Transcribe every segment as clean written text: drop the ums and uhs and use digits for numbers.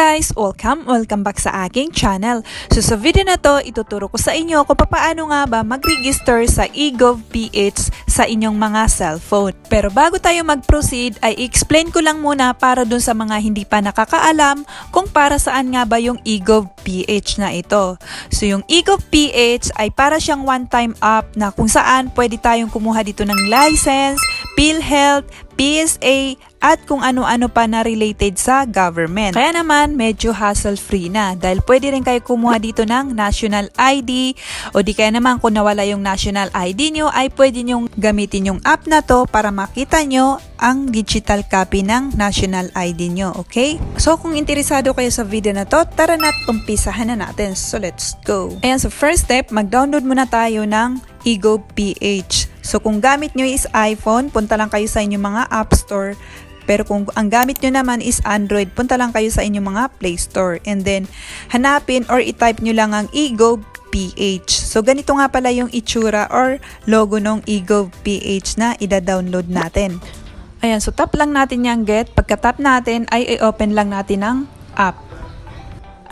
guys! Welcome back sa aking channel. So sa video na to, ituturo ko sa inyo kung paano nga ba mag-register sa eGovPH sa inyong mga cellphone. Pero bago tayo mag-proceed, ay explain ko lang muna para dun sa mga hindi pa nakakaalam kung para saan nga ba yung eGovPH na ito. So yung eGovPH ay para siyang one-time app na kung saan pwede tayong kumuha dito ng license, PhilHealth, PSA, at kung ano-ano pa na related sa government. Kaya naman, medyo hassle-free na dahil pwede rin kayo kumuha dito ng national ID o di kaya naman kung nawala yung national ID nyo ay pwede nyong gamitin yung app na to para makita nyo ang digital copy ng national ID nyo, okay? So kung interesado kayo sa video na to, tara na't umpisahan na natin. So let's go! Ayan, so first step, mag-download muna tayo ng eGovPH. So kung gamit nyo is iPhone, punta lang kayo sa inyong mga App Store. Pero kung ang gamit nyo naman is Android, punta lang kayo sa inyong mga Play Store. And then, hanapin or i-type nyo lang ang eGovPH. So, ganito nga pala yung itsura or logo ng eGovPH na ida-download natin. Ayan, so tap lang natin yung get. Pagka-tap natin, ay i-open lang natin ang app.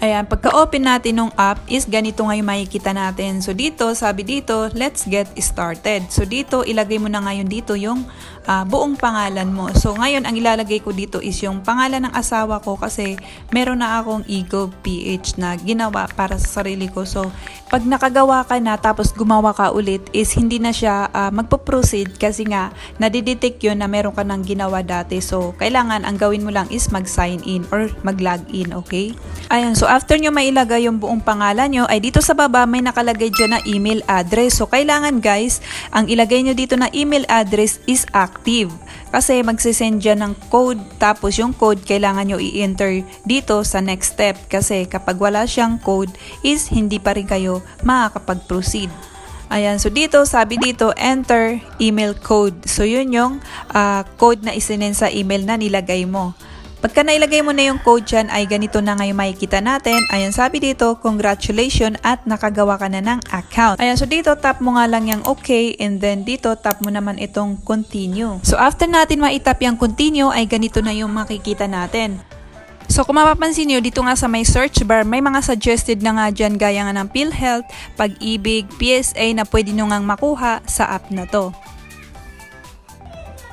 Ayan, pagka-open natin ng app is ganito nga yung makikita natin. So dito, sabi dito, let's get started. So dito, ilagay mo na ngayon dito yung buong pangalan mo. So ngayon, ang ilalagay ko dito is yung pangalan ng asawa ko kasi meron na akong eGovPH na ginawa para sa sarili ko. So pag nakagawa ka na tapos gumawa ka ulit is hindi na siya magpo-proceed kasi nga nadidetect yun na meron ka nang ginawa dati. So kailangan ang gawin mo lang is mag-sign in or mag-log in, okay? Ayan, so after nyo mailagay yung buong pangalan nyo, ay dito sa baba may nakalagay dyan na email address. So kailangan guys, ang ilagay nyo dito na email address is active. Kasi magsisend dyan ng code, tapos yung code kailangan nyo i-enter dito sa next step. Kasi kapag wala siyang code is hindi pa rin kayo makakapag-proceed. Ayan, so dito, sabi dito, enter email code. So yun yung code na isinend sa email na nilagay mo. Pagka nailagay mo na yung code dyan, ay ganito na ngayon makikita natin. Ayan, sabi dito, congratulations at nakagawa ka na ng account. Ayan, so dito, tap mo nga lang yung okay and then dito, tap mo naman itong continue. So after natin maitap yung continue, ay ganito na yung makikita natin. So kung mapapansin nyo, dito nga sa may search bar, may mga suggested na nga dyan gaya nga ng PhilHealth, Pag-ibig, PSA na pwede nyo ngang makuha sa app na to.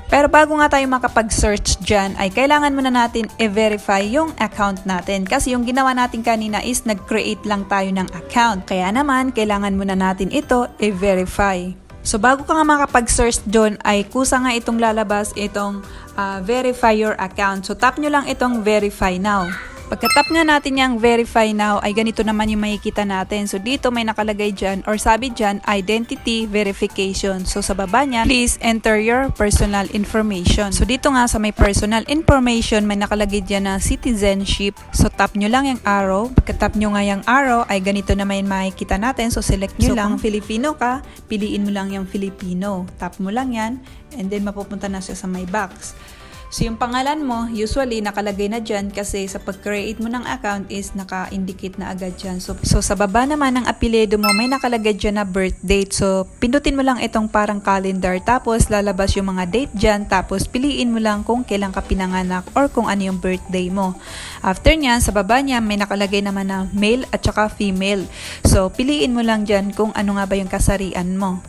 Pero bago nga tayo makapag-search dyan, ay kailangan muna natin i-verify yung account natin. Kasi yung ginawa natin kanina is nag-create lang tayo ng account. Kaya naman, kailangan muna natin ito i-verify. So bago ka nga makapag-search dyan, ay kusa nga itong lalabas itong verify your account. So tap nyo lang itong verify now. Pagka-tap nga natin yung verify now, ay ganito naman yung makikita natin. So dito may nakalagay dyan or sabi dyan, identity verification. So sa baba niya, please enter your personal information. So dito nga sa may personal information, may nakalagay dyan na citizenship. So tap nyo lang yung arrow. Pagka-tap nyo nga yung arrow, ay ganito naman yung makikita natin. So select nyo lang. Kung Filipino ka, piliin mo lang yung Filipino. Tap mo lang yan and then mapupunta na siya sa may box. So yung pangalan mo, usually nakalagay na dyan kasi sa pag-create mo ng account is naka-indicate na agad dyan. So sa baba naman ng apelyido mo, may nakalagay dyan na birth date. So pindutin mo lang itong parang calendar tapos lalabas yung mga date dyan tapos piliin mo lang kung kailan ka pinanganak or kung ano yung birthday mo. After nyan, sa baba niya may nakalagay naman na male at saka female. So piliin mo lang dyan kung ano nga ba yung kasarian mo.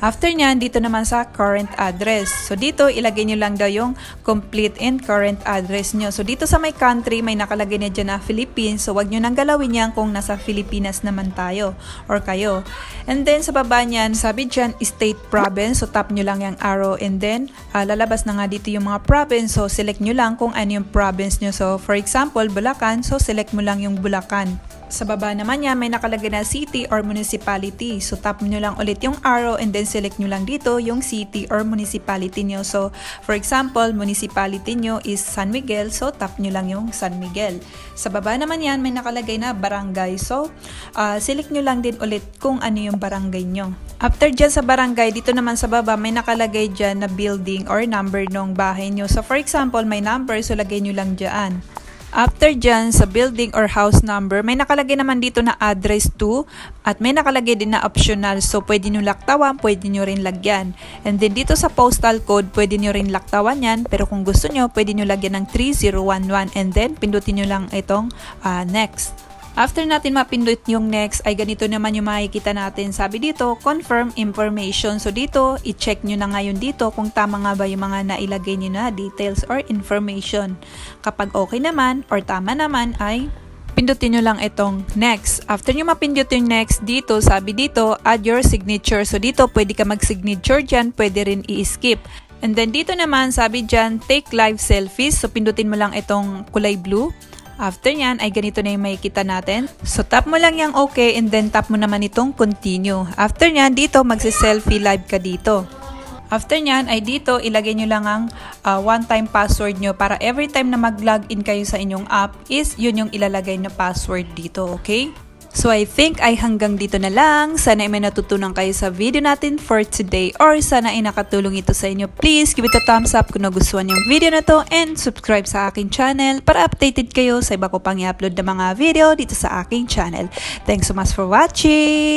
After nyan, dito naman sa current address. So dito, ilagay nyo lang daw yung complete and current address nyo. So dito sa may country, may nakalagay na dyan na Philippines. So wag nyo nang galawin yan kung nasa Pilipinas naman tayo or kayo. And then sa baba nyan, sabi dyan, state province. So tap nyo lang yung arrow and then lalabas na nga dito yung mga province. So select nyo lang kung ano yung province nyo. So for example, Bulacan. So select mo lang yung Bulacan. Sa baba naman niya, may nakalagay na city or municipality. So tap nyo lang ulit yung arrow and then select nyo lang dito yung city or municipality nyo. So for example, municipality nyo is San Miguel. So tap nyo lang yung San Miguel. Sa baba naman yan, may nakalagay na barangay. So select nyo lang din ulit kung ano yung barangay nyo. After dyan sa barangay, dito naman sa baba, may nakalagay dyan na building or number ng bahay nyo. So for example, may number, so lagay nyo lang dyan. After dyan, sa building or house number, may nakalagay naman dito na address to at may nakalagay din na optional. So, pwede nyo laktawan, pwede nyo rin lagyan. And then dito sa postal code, pwede nyo rin laktawan yan. Pero kung gusto nyo, pwede nyo lagyan ng 3011 and then pindutin nyo lang itong next. After natin mapindot yung next, ay ganito naman yung makikita natin. Sabi dito, confirm information. So dito, i-check nyo na ngayon dito kung tama nga ba yung mga nailagay nyo na details or information. Kapag okay naman or tama naman ay pindutin nyo lang itong next. After nyo mapindot yung next, dito, sabi dito, add your signature. So dito, pwede ka mag-signature dyan, pwede rin i-skip. And then dito naman, sabi dyan, take live selfies. So pindutin mo lang itong kulay blue. After yan, ay ganito na yung makikita natin. So, tap mo lang yung okay and then tap mo naman itong continue. After yan, dito magsi-selfie live ka dito. After nyan, ay dito ilagay nyo lang ang one-time password nyo para every time na mag-login kayo sa inyong app is yun yung ilalagay na password dito, okay? So I think ay hanggang dito na lang. Sana ay may natutunan kayo sa video natin for today or sana ay nakatulong ito sa inyo. Please give it a thumbs up kung nagustuhan yung video na to and subscribe sa aking channel para updated kayo sa iba ko pang i-upload na mga video dito sa aking channel. Thanks so much for watching!